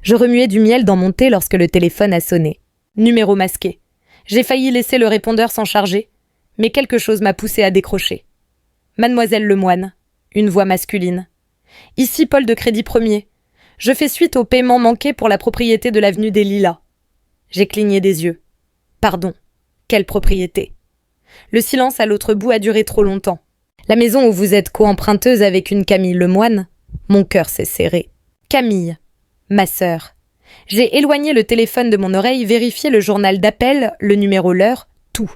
Je remuais du miel dans mon thé lorsque le téléphone a sonné. Numéro masqué. J'ai failli laisser le répondeur sans charger, mais quelque chose m'a poussé à décrocher. Mademoiselle Lemoine, une voix masculine. Ici Paul de Crédit Premier. Je fais suite au paiement manqué pour la propriété de l'avenue des Lilas. J'ai cligné des yeux. Pardon. Quelle propriété? Le silence à l'autre bout a duré trop longtemps. La maison où vous êtes co-emprunteuse avec une Camille Lemoine? Mon cœur s'est serré. Camille. Ma sœur. J'ai éloigné le téléphone de mon oreille, vérifié le journal d'appel, le numéro, l'heure, tout.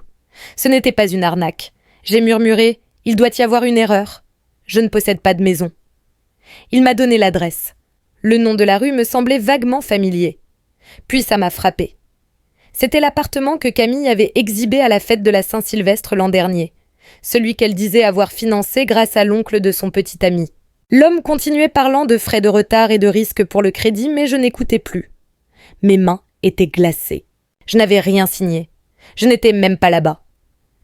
Ce n'était pas une arnaque. J'ai murmuré « Il doit y avoir une erreur. Je ne possède pas de maison. » Il m'a donné l'adresse. Le nom de la rue me semblait vaguement familier. Puis ça m'a frappé. C'était l'appartement que Camille avait exhibé à la fête de la Saint-Sylvestre l'an dernier. Celui qu'elle disait avoir financé grâce à l'oncle de son petit ami. L'homme continuait parlant de frais de retard et de risques pour le crédit, mais je n'écoutais plus. Mes mains étaient glacées. Je n'avais rien signé. Je n'étais même pas là-bas.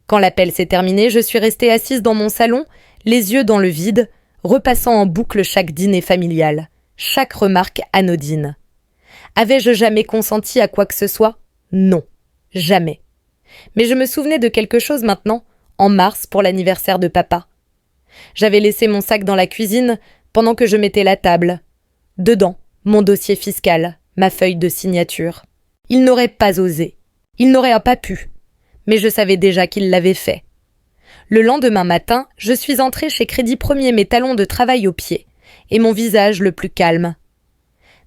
Quand l'appel s'est terminé, je suis restée assise dans mon salon, les yeux dans le vide, repassant en boucle chaque dîner familial, chaque remarque anodine. Avais-je jamais consenti à quoi que ce soit? Non, jamais. Mais je me souvenais de quelque chose maintenant, en mars pour l'anniversaire de papa. J'avais laissé mon sac dans la cuisine pendant que je mettais la table. Dedans, mon dossier fiscal, ma feuille de signature. Il n'aurait pas osé. Il n'aurait pas pu. Mais je savais déjà qu'il l'avait fait. Le lendemain matin, je suis entrée chez Crédit Premier, mes talons de travail aux pieds, et mon visage le plus calme.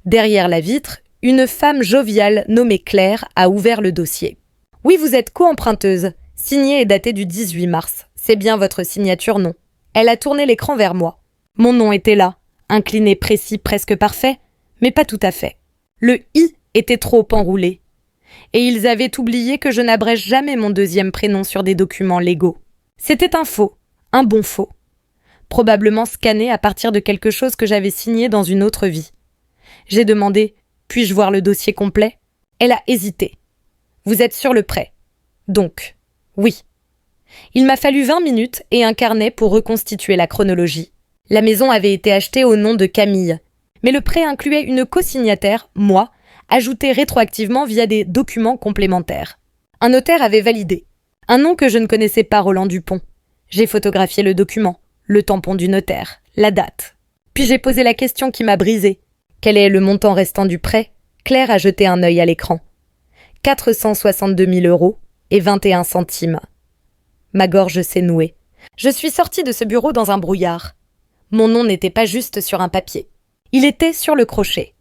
Derrière la vitre, une femme joviale nommée Claire a ouvert le dossier. « Oui, vous êtes co-emprunteuse. Signée et datée du 18 mars. C'est bien votre signature, non ?» Elle a tourné l'écran vers moi. Mon nom était là, incliné, précis, presque parfait, mais pas tout à fait. Le « i » était trop enroulé. Et ils avaient oublié que je n'abrège jamais mon deuxième prénom sur des documents légaux. C'était un faux, un bon faux. Probablement scanné à partir de quelque chose que j'avais signé dans une autre vie. J'ai demandé « Puis-je voir le dossier complet ?» Elle a hésité. « Vous êtes sur le prêt. » Donc, oui. Il m'a fallu 20 minutes et un carnet pour reconstituer la chronologie. La maison avait été achetée au nom de Camille, mais le prêt incluait une co-signataire, moi, ajoutée rétroactivement via des documents complémentaires. Un notaire avait validé. Un nom que je ne connaissais pas, Roland Dupont. J'ai photographié le document, le tampon du notaire, la date. Puis j'ai posé la question qui m'a brisée. Quel est le montant restant du prêt? Claire a jeté un œil à l'écran. 462 000 € et 21 centimes. Ma gorge s'est nouée. Je suis sortie de ce bureau dans un brouillard. Mon nom n'était pas juste sur un papier. Il était sur le crochet.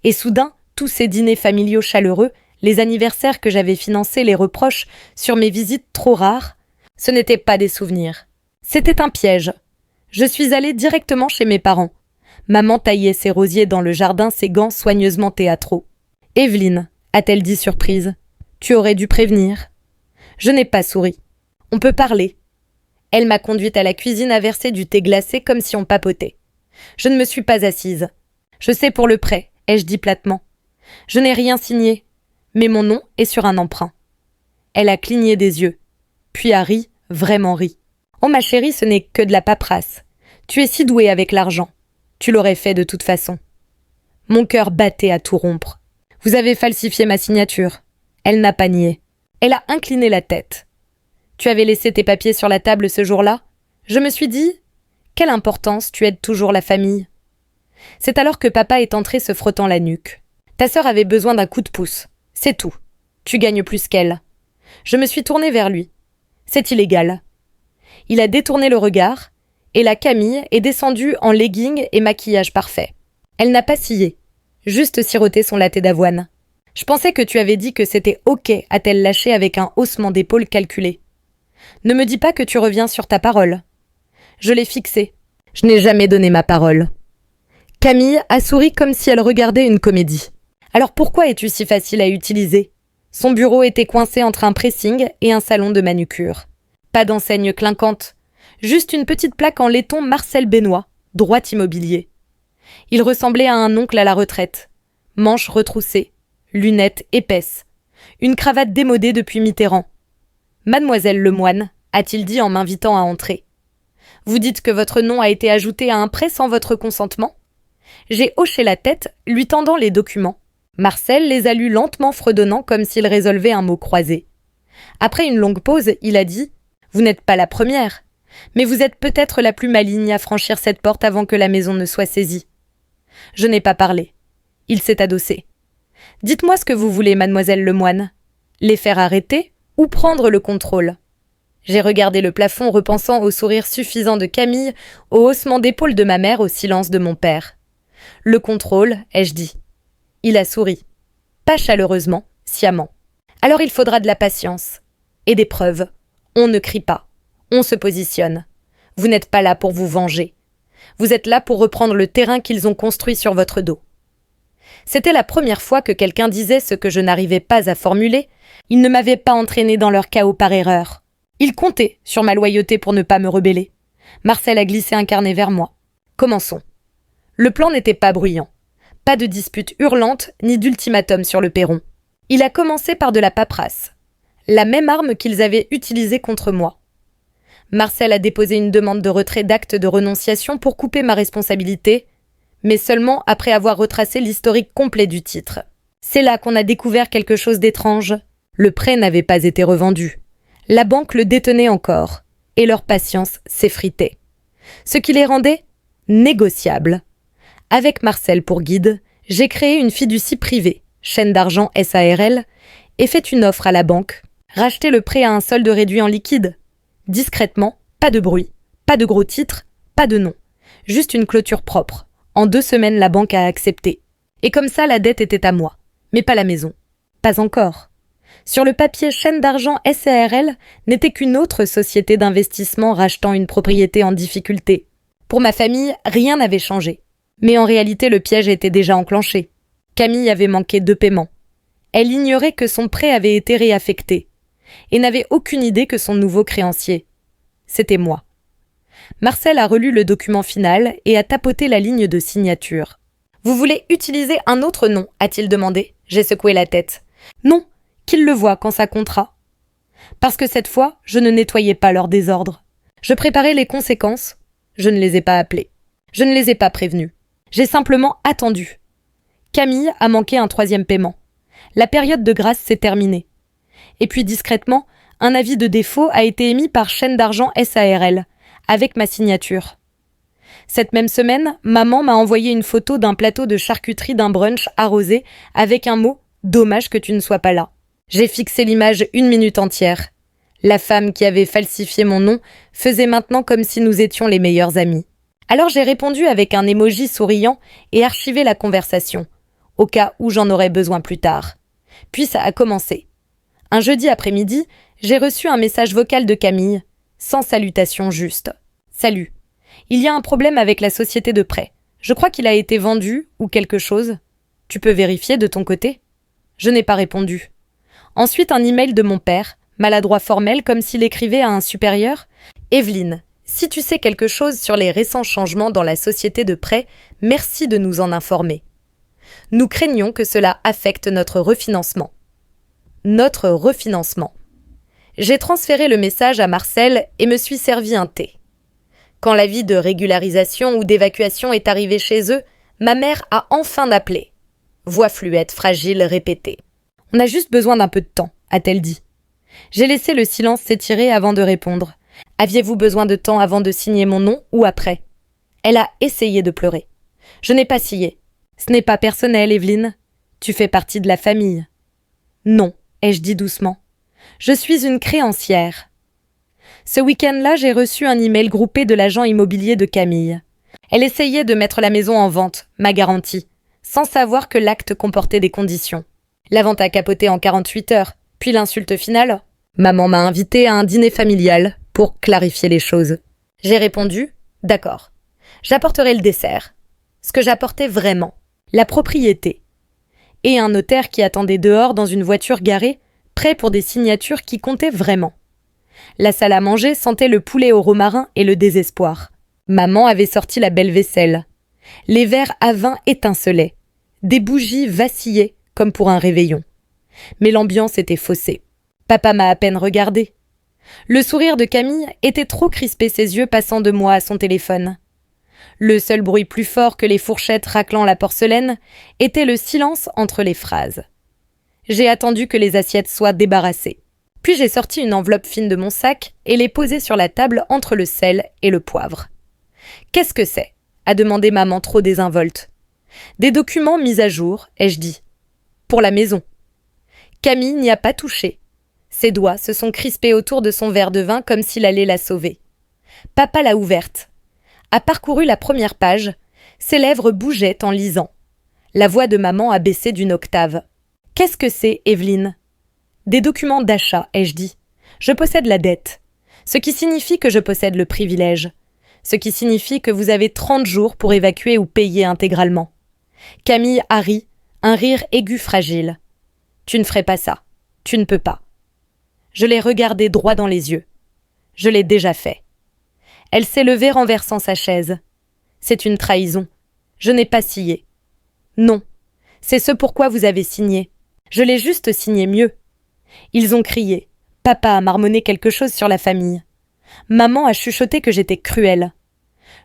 Et soudain, tous ces dîners familiaux chaleureux, les anniversaires que j'avais financés, les reproches sur mes visites trop rares, ce n'étaient pas des souvenirs. C'était un piège. Je suis allée directement chez mes parents. Maman taillait ses rosiers dans le jardin, ses gants soigneusement théâtraux. « Evelyne », a-t-elle dit surprise, « tu aurais dû prévenir. » Je n'ai pas souri. On peut parler. Elle m'a conduite à la cuisine à verser du thé glacé comme si on papotait. Je ne me suis pas assise. Je sais pour le prêt, ai-je dit platement. Je n'ai rien signé, mais mon nom est sur un emprunt. Elle a cligné des yeux, puis a ri, vraiment ri. Oh ma chérie, ce n'est que de la paperasse. Tu es si douée avec l'argent. Tu l'aurais fait de toute façon. Mon cœur battait à tout rompre. Vous avez falsifié ma signature. Elle n'a pas nié. Elle a incliné la tête. Tu avais laissé tes papiers sur la table ce jour-là? Je me suis dit, quelle importance, tu aides toujours la famille. C'est alors que papa est entré se frottant la nuque. Ta sœur avait besoin d'un coup de pouce. C'est tout. Tu gagnes plus qu'elle. Je me suis tournée vers lui. C'est illégal. Il a détourné le regard, et la Camille est descendue en legging et maquillage parfait. Elle n'a pas scié, juste siroté son latte d'avoine. Je pensais que tu avais dit que c'était ok, a-t-elle lâché avec un haussement d'épaule calculé. Ne me dis pas que tu reviens sur ta parole. Je l'ai fixée. Je n'ai jamais donné ma parole. Camille a souri comme si elle regardait une comédie. Alors pourquoi es-tu si facile à utiliser? Son bureau était coincé entre un pressing et un salon de manucure. Pas d'enseigne clinquante. Juste une petite plaque en laiton Marcel Benoît, droit immobilier. Il ressemblait à un oncle à la retraite. Manches retroussées, lunettes épaisses, une cravate démodée depuis Mitterrand. Mademoiselle Lemoine, a-t-il dit en m'invitant à entrer. Vous dites que votre nom a été ajouté à un prêt sans votre consentement? J'ai hoché la tête, lui tendant les documents. Marcel les a lus lentement fredonnant comme s'il résolvait un mot croisé. Après une longue pause, il a dit « Vous n'êtes pas la première, mais vous êtes peut-être la plus maligne à franchir cette porte avant que la maison ne soit saisie. » Je n'ai pas parlé. Il s'est adossé. « Dites-moi ce que vous voulez, mademoiselle Lemoine. Les faire arrêter ou prendre le contrôle ?» J'ai regardé le plafond repensant au sourire suffisant de Camille, au haussement d'épaule de ma mère, au silence de mon père. « Le contrôle, ai-je dit. » Il a souri. Pas chaleureusement, sciemment. « Alors il faudra de la patience. Et des preuves. On ne crie pas. On se positionne. Vous n'êtes pas là pour vous venger. Vous êtes là pour reprendre le terrain qu'ils ont construit sur votre dos. » C'était la première fois que quelqu'un disait ce que je n'arrivais pas à formuler. Ils ne m'avaient pas entraîné dans leur chaos par erreur. Ils comptaient sur ma loyauté pour ne pas me rebeller. Marcel a glissé un carnet vers moi. Commençons. Le plan n'était pas bruyant. Pas de dispute hurlante, ni d'ultimatum sur le perron. Il a commencé par de la paperasse. La même arme qu'ils avaient utilisée contre moi. Marcel a déposé une demande de retrait d'acte de renonciation pour couper ma responsabilité, mais seulement après avoir retracé l'historique complet du titre. C'est là qu'on a découvert quelque chose d'étrange. Le prêt n'avait pas été revendu. La banque le détenait encore, et leur patience s'effritait. Ce qui les rendait négociables. Avec Marcel pour guide, j'ai créé une fiducie privée, chaîne d'argent SARL, et fait une offre à la banque, racheter le prêt à un solde réduit en liquide. Discrètement, pas de bruit, pas de gros titres, pas de nom, juste une clôture propre. En 2 semaines, la banque a accepté. Et comme ça, la dette était à moi, mais pas la maison. Pas encore. Sur le papier, chaîne d'argent SARL n'était qu'une autre société d'investissement rachetant une propriété en difficulté. Pour ma famille, rien n'avait changé. Mais en réalité, le piège était déjà enclenché. Camille avait manqué 2 paiements. Elle ignorait que son prêt avait été réaffecté et n'avait aucune idée que son nouveau créancier. C'était moi. Marcel a relu le document final et a tapoté la ligne de signature. « Vous voulez utiliser un autre nom ?» a-t-il demandé. J'ai secoué la tête. « Non, qu'il le voie quand ça comptera. » Parce que cette fois, je ne nettoyais pas leur désordre. Je préparais les conséquences. Je ne les ai pas appelés. Je ne les ai pas prévenus. J'ai simplement attendu. Camille a manqué un 3e paiement. La période de grâce s'est terminée. Et puis discrètement, un avis de défaut a été émis par chaîne d'argent SARL, avec ma signature. Cette même semaine, maman m'a envoyé une photo d'un plateau de charcuterie d'un brunch arrosé avec un mot « Dommage que tu ne sois pas là ». J'ai fixé l'image 1 minute entière. La femme qui avait falsifié mon nom faisait maintenant comme si nous étions les meilleurs amis. Alors j'ai répondu avec un emoji souriant et archivé la conversation, au cas où j'en aurais besoin plus tard. Puis ça a commencé. Un jeudi après-midi, j'ai reçu un message vocal de Camille, sans salutation juste. « Salut. Il y a un problème avec la société de prêt. Je crois qu'il a été vendu ou quelque chose. Tu peux vérifier de ton côté ?» Je n'ai pas répondu. Ensuite, un email de mon père, maladroit formel comme s'il écrivait à un supérieur. « Evelyne, si tu sais quelque chose sur les récents changements dans la société de prêt, merci de nous en informer. Nous craignons que cela affecte notre refinancement. » Notre refinancement. J'ai transféré le message à Marcel et me suis servi un thé. Quand l'avis de régularisation ou d'évacuation est arrivé chez eux, ma mère a enfin appelé. Voix fluette, fragile, répétée. « On a juste besoin d'un peu de temps », a-t-elle dit. J'ai laissé le silence s'étirer avant de répondre. « Aviez-vous besoin de temps avant de signer mon nom ou après ?» Elle a essayé de pleurer. « Je n'ai pas scié. Ce n'est pas personnel, Evelyne. Tu fais partie de la famille. »« Non », ai-je dit doucement. « Je suis une créancière. » Ce week-end-là, j'ai reçu un email groupé de l'agent immobilier de Camille. Elle essayait de mettre la maison en vente, ma garantie, sans savoir que l'acte comportait des conditions. La vente a capoté en 48 heures, puis l'insulte finale. Maman m'a invitée à un dîner familial pour clarifier les choses. J'ai répondu « D'accord. J'apporterai le dessert. » Ce que j'apportais vraiment, la propriété. Et un notaire qui attendait dehors dans une voiture garée, prêt pour des signatures qui comptaient vraiment. La salle à manger sentait le poulet au romarin et le désespoir. Maman avait sorti la belle vaisselle. Les verres à vin étincelaient. Des bougies vacillaient comme pour un réveillon. Mais l'ambiance était faussée. Papa m'a à peine regardé. Le sourire de Camille était trop crispé, ses yeux passant de moi à son téléphone. Le seul bruit plus fort que les fourchettes raclant la porcelaine était le silence entre les phrases. J'ai attendu que les assiettes soient débarrassées. Puis j'ai sorti une enveloppe fine de mon sac et l'ai posée sur la table entre le sel et le poivre. « Qu'est-ce que c'est » a demandé maman trop désinvolte. « Des documents mis à jour, ai-je dit. Pour la maison. » Camille n'y a pas touché. Ses doigts se sont crispés autour de son verre de vin comme s'il allait la sauver. Papa l'a ouverte. A parcouru la première page. Ses lèvres bougeaient en lisant. La voix de maman a baissé d'une octave. « Qu'est-ce que c'est, Evelyne ?»« Des documents d'achat, ai-je dit. Je possède la dette. Ce qui signifie que je possède le privilège. Ce qui signifie que vous avez 30 jours pour évacuer ou payer intégralement. » Camille a ri, un rire aigu fragile. « Tu ne ferais pas ça. Tu ne peux pas. » Je l'ai regardée droit dans les yeux. Je l'ai déjà fait. Elle s'est levée renversant sa chaise. C'est une trahison. Je n'ai pas scié. Non. C'est ce pourquoi vous avez signé. Je l'ai juste signé mieux. Ils ont crié. Papa a marmonné quelque chose sur la famille. Maman a chuchoté que j'étais cruelle.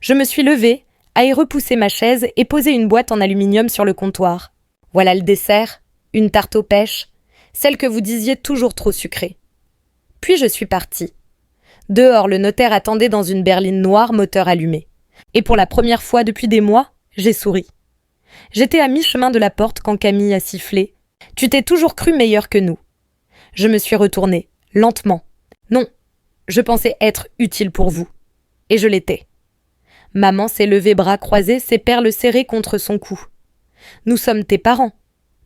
Je me suis levée, ai repoussé ma chaise et posé une boîte en aluminium sur le comptoir. Voilà le dessert, une tarte aux pêches, celle que vous disiez toujours trop sucrée. Puis je suis partie. Dehors, le notaire attendait dans une berline noire, moteur allumé. Et pour la première fois depuis des mois, j'ai souri. J'étais à mi-chemin de la porte quand Camille a sifflé. « Tu t'es toujours cru meilleur que nous. » Je me suis retournée, lentement. Non, je pensais être utile pour vous. Et je l'étais. Maman s'est levée bras croisés, ses perles serrées contre son cou. « Nous sommes tes parents.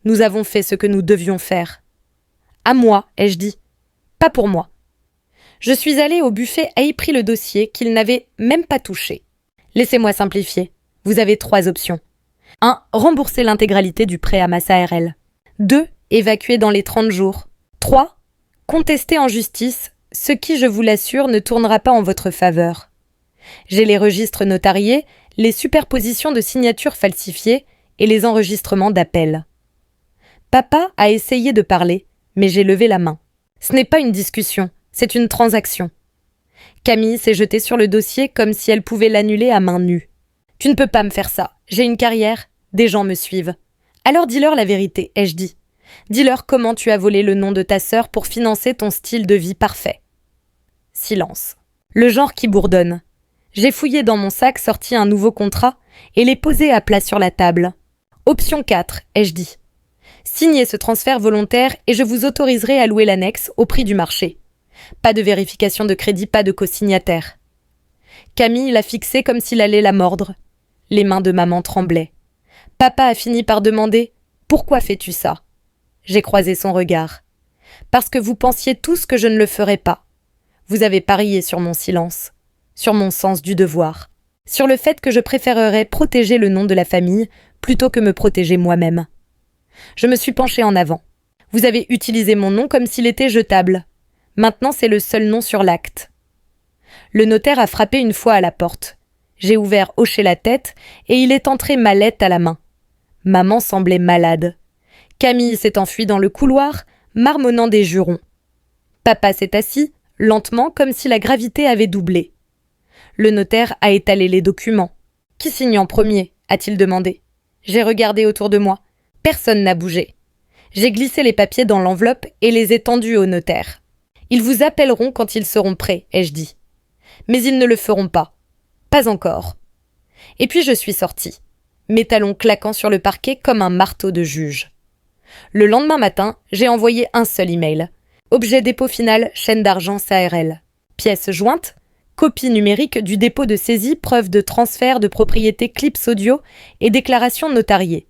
Nous avons fait ce que nous devions faire. »« À moi, ai-je dit. Pas pour moi. » Je suis allée au buffet et y pris le dossier qu'il n'avait même pas touché. Laissez-moi simplifier. Vous avez 3 options. 1. Rembourser l'intégralité du prêt à Massa RL. 2. Évacuer dans les 30 jours. 3. Contester en justice, ce qui, je vous l'assure, ne tournera pas en votre faveur. J'ai les registres notariés, les superpositions de signatures falsifiées et les enregistrements d'appels. Papa a essayé de parler, mais j'ai levé la main. Ce n'est pas une discussion, c'est une transaction. Camille s'est jetée sur le dossier comme si elle pouvait l'annuler à main nue. « Tu ne peux pas me faire ça, j'ai une carrière, des gens me suivent. Alors dis-leur la vérité, ai-je dit. Dis-leur comment tu as volé le nom de ta sœur pour financer ton style de vie parfait. » Silence. Le genre qui bourdonne. J'ai fouillé dans mon sac, sorti un nouveau contrat et l'ai posé à plat sur la table. Option 4, ai-je dit. Signez ce transfert volontaire et je vous autoriserai à louer l'annexe au prix du marché. Pas de vérification de crédit, pas de cosignataire. Camille l'a fixé comme s'il allait la mordre. Les mains de maman tremblaient. Papa a fini par demander « Pourquoi fais-tu ça ?» J'ai croisé son regard. « Parce que vous pensiez tous que je ne le ferais pas. Vous avez parié sur mon silence, sur mon sens du devoir, sur le fait que je préférerais protéger le nom de la famille plutôt que me protéger moi-même. Je me suis penchée en avant. Vous avez utilisé mon nom comme s'il était jetable. Maintenant, c'est le seul nom sur l'acte. » Le notaire a frappé une fois à la porte. J'ai ouvert, hoché la tête, et il est entré ma lettre à la main. Maman semblait malade. Camille s'est enfuie dans le couloir, marmonnant des jurons. Papa s'est assis, lentement, comme si la gravité avait doublé. Le notaire a étalé les documents. « Qui signe en premier ?» a-t-il demandé. J'ai regardé autour de moi. Personne n'a bougé. J'ai glissé les papiers dans l'enveloppe et les ai tendus au notaire. « Ils vous appelleront quand ils seront prêts, ai-je dit. Mais ils ne le feront pas. Pas encore. » Et puis je suis sortie, mes talons claquant sur le parquet comme un marteau de juge. Le lendemain matin, j'ai envoyé un seul email. Objet dépôt final, chaîne d'argent SARL. Pièce jointe, copie numérique du dépôt de saisie, preuve de transfert de propriété clips audio et déclaration notariée.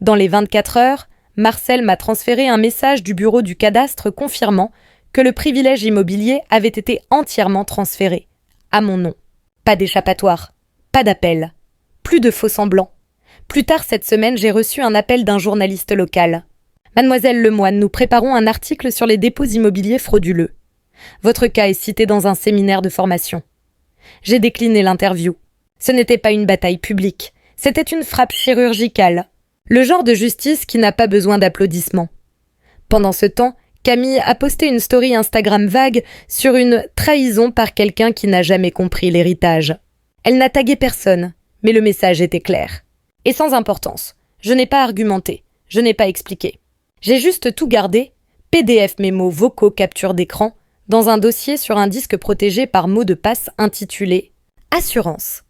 Dans les 24 heures, Marcel m'a transféré un message du bureau du cadastre confirmant que le privilège immobilier avait été entièrement transféré, à mon nom. Pas d'échappatoire, pas d'appel, plus de faux-semblants. Plus tard cette semaine, j'ai reçu un appel d'un journaliste local. « Mademoiselle Lemoine, nous préparons un article sur les dépôts immobiliers frauduleux. Votre cas est cité dans un séminaire de formation. » J'ai décliné l'interview. Ce n'était pas une bataille publique, c'était une frappe chirurgicale. Le genre de justice qui n'a pas besoin d'applaudissements. Pendant ce temps, Camille a posté une story Instagram vague sur une trahison par quelqu'un qui n'a jamais compris l'héritage. Elle n'a tagué personne, mais le message était clair. Et sans importance. Je n'ai pas argumenté, je n'ai pas expliqué. J'ai juste tout gardé, PDF mémos vocaux capture d'écran, dans un dossier sur un disque protégé par mot de passe intitulé « Assurance ».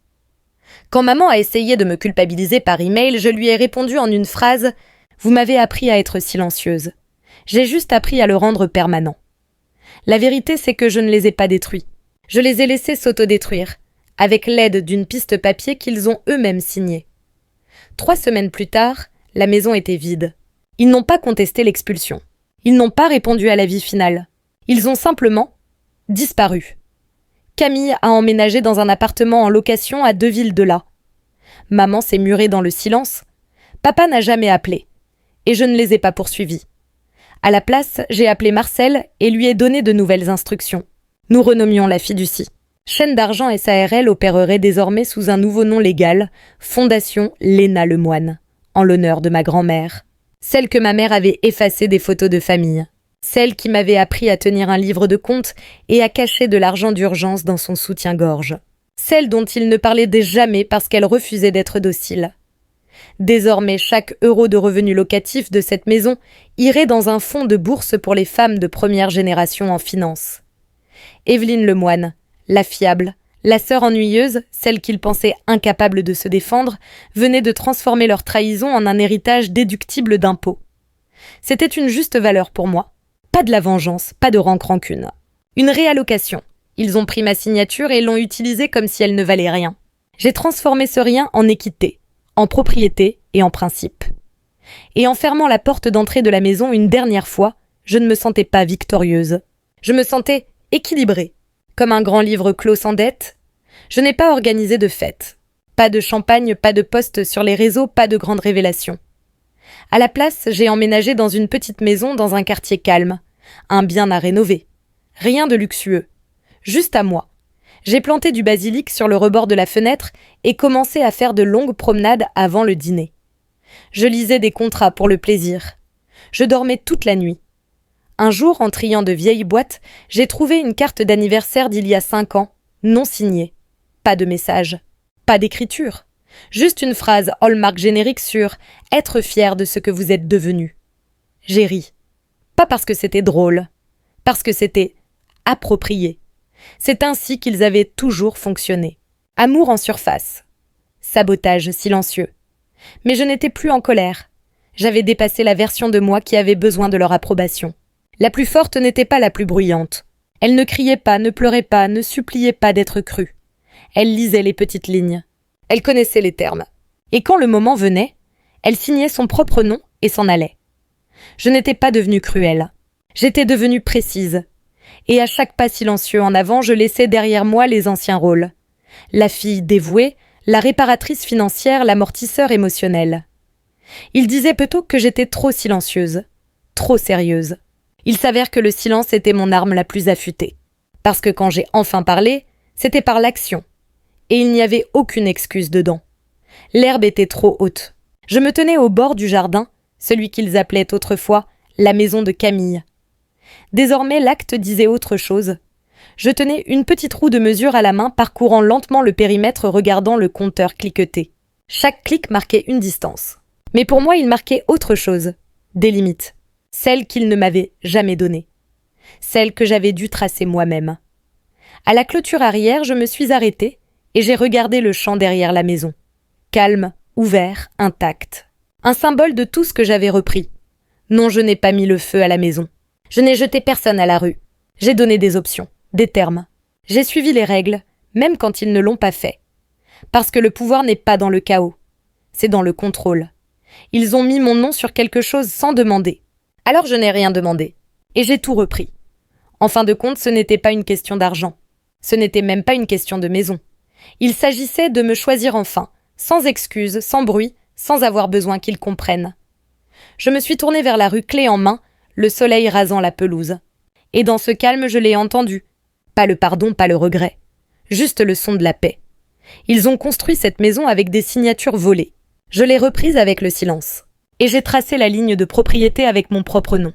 Quand maman a essayé de me culpabiliser par email, je lui ai répondu en une phrase « Vous m'avez appris à être silencieuse. J'ai juste appris à le rendre permanent. » La vérité, c'est que je ne les ai pas détruits. Je les ai laissés s'autodétruire, avec l'aide d'une piste papier qu'ils ont eux-mêmes signée. 3 semaines plus tard, la maison était vide. Ils n'ont pas contesté l'expulsion. Ils n'ont pas répondu à l'avis final. Ils ont simplement disparu. Camille a emménagé dans un appartement en location à 2 villes de là. Maman s'est murée dans le silence. Papa n'a jamais appelé. Et je ne les ai pas poursuivis. À la place, j'ai appelé Marcel et lui ai donné de nouvelles instructions. Nous renommions la fiducie. Chaîne d'argent SARL opérerait désormais sous un nouveau nom légal, Fondation Léna Lemoine, en l'honneur de ma grand-mère. Celle que ma mère avait effacée des photos de famille. Celle qui m'avait appris à tenir un livre de compte et à cacher de l'argent d'urgence dans son soutien-gorge. Celle dont il ne parlait jamais parce qu'elle refusait d'être docile. Désormais, chaque euro de revenu locatif de cette maison irait dans un fonds de bourse pour les femmes de première génération en finance. Evelyne Lemoine, la fiable, la sœur ennuyeuse, celle qu'ils pensaient incapable de se défendre, venait de transformer leur trahison en un héritage déductible d'impôts. C'était une juste valeur pour moi. Pas de la vengeance, pas de rancune. Une réallocation. Ils ont pris ma signature et l'ont utilisée comme si elle ne valait rien. J'ai transformé ce rien en équité, en propriété et en principe. Et en fermant la porte d'entrée de la maison une dernière fois, je ne me sentais pas victorieuse. Je me sentais équilibrée. Comme un grand livre clos sans dette, je n'ai pas organisé de fête. Pas de champagne, pas de posts sur les réseaux, pas de grandes révélations. À la place, j'ai emménagé dans une petite maison dans un quartier calme. Un bien à rénover. Rien de luxueux. Juste à moi. J'ai planté du basilic sur le rebord de la fenêtre et commencé à faire de longues promenades avant le dîner. Je lisais des contrats pour le plaisir. Je dormais toute la nuit. Un jour, en triant de vieilles boîtes, j'ai trouvé une carte d'anniversaire d'il y a 5 ans, non signée. Pas de message, pas d'écriture. Juste une phrase hallmark générique sur « être fier de ce que vous êtes devenu ». J'ai ri. Pas parce que c'était drôle, parce que c'était approprié. C'est ainsi qu'ils avaient toujours fonctionné. Amour en surface. Sabotage silencieux. Mais je n'étais plus en colère. J'avais dépassé la version de moi qui avait besoin de leur approbation. La plus forte n'était pas la plus bruyante. Elle ne criait pas, ne pleurait pas, ne suppliait pas d'être crue. Elle lisait les petites lignes. Elle connaissait les termes. Et quand le moment venait, elle signait son propre nom et s'en allait. Je n'étais pas devenue cruelle. J'étais devenue précise. Et à chaque pas silencieux en avant, je laissais derrière moi les anciens rôles. La fille dévouée, la réparatrice financière, l'amortisseur émotionnel. Il disait plutôt que j'étais trop silencieuse, trop sérieuse. Il s'avère que le silence était mon arme la plus affûtée. Parce que quand j'ai enfin parlé, c'était par l'action. Et il n'y avait aucune excuse dedans. L'herbe était trop haute. Je me tenais au bord du jardin, celui qu'ils appelaient autrefois la maison de Camille. Désormais, l'acte disait autre chose. Je tenais une petite roue de mesure à la main, parcourant lentement le périmètre, regardant le compteur cliqueter. Chaque clic marquait une distance. Mais pour moi, il marquait autre chose. Des limites. Celles qu'il ne m'avait jamais données. Celles que j'avais dû tracer moi-même. À la clôture arrière, je me suis arrêtée et j'ai regardé le champ derrière la maison. Calme, ouvert, intact. Un symbole de tout ce que j'avais repris. Non, je n'ai pas mis le feu à la maison. Je n'ai jeté personne à la rue. J'ai donné des options, des termes. J'ai suivi les règles, même quand ils ne l'ont pas fait. Parce que le pouvoir n'est pas dans le chaos. C'est dans le contrôle. Ils ont mis mon nom sur quelque chose sans demander. Alors je n'ai rien demandé. Et j'ai tout repris. En fin de compte, ce n'était pas une question d'argent. Ce n'était même pas une question de maison. Il s'agissait de me choisir enfin, sans excuse, sans bruit, sans avoir besoin qu'ils comprennent. Je me suis tournée vers la rue clé en main, le soleil rasant la pelouse. Et dans ce calme, je l'ai entendu. Pas le pardon, pas le regret. Juste le son de la paix. Ils ont construit cette maison avec des signatures volées. Je l'ai reprise avec le silence. Et j'ai tracé la ligne de propriété avec mon propre nom.